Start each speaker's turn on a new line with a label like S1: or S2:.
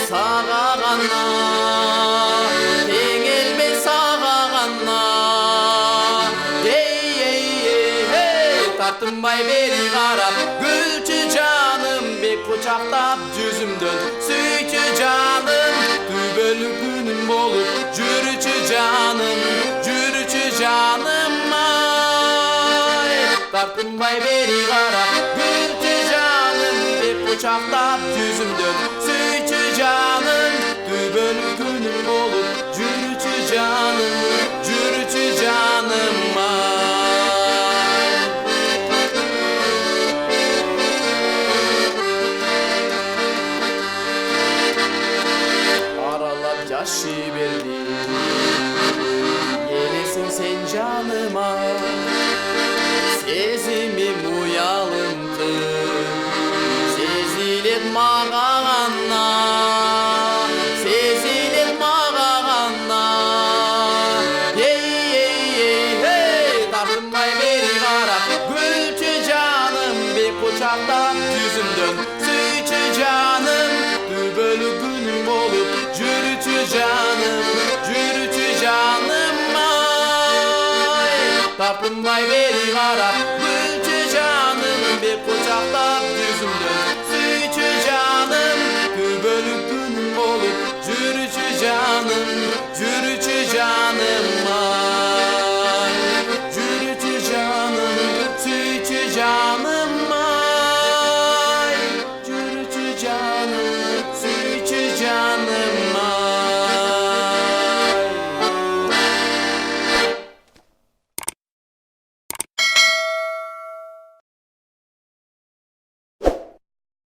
S1: сағағанна, теңелме сағағанна. Тартынбай бери қарап, гүлчі жаным, бек құшақтап жүзімден сүйчі жаным. Түбөлі күнім болып жүрчі жаным, жүрчі жаным ай. Тартынбай бери қарап, гүлчі жаным, бек құшақтап жүзімден сүйчі жаным. Түбөлі күнім болып жүрчі жаным, жүрчі жаным ай. Yaşı verdi, gelesin sen canıma. Sezimim uyalımdı, sezilet mağağanna, sezilet mağağanna. Tartınmay beri qarap, gülçü canım, bir kucaktan yüzümdön süyçü canım. Dübölü günüm olup жүрчү жаным, жүрчү жаным ай. Тартынбай бери карап, гүлчү жаным, бек кучактап жүзүмдөн сүйчү жаным. Күбөлү күнүм болуп жүрчү жаным, жүрчү жаным ай. Жүрчү жаным, сүйчү жаным ай. Жүрчү жаным.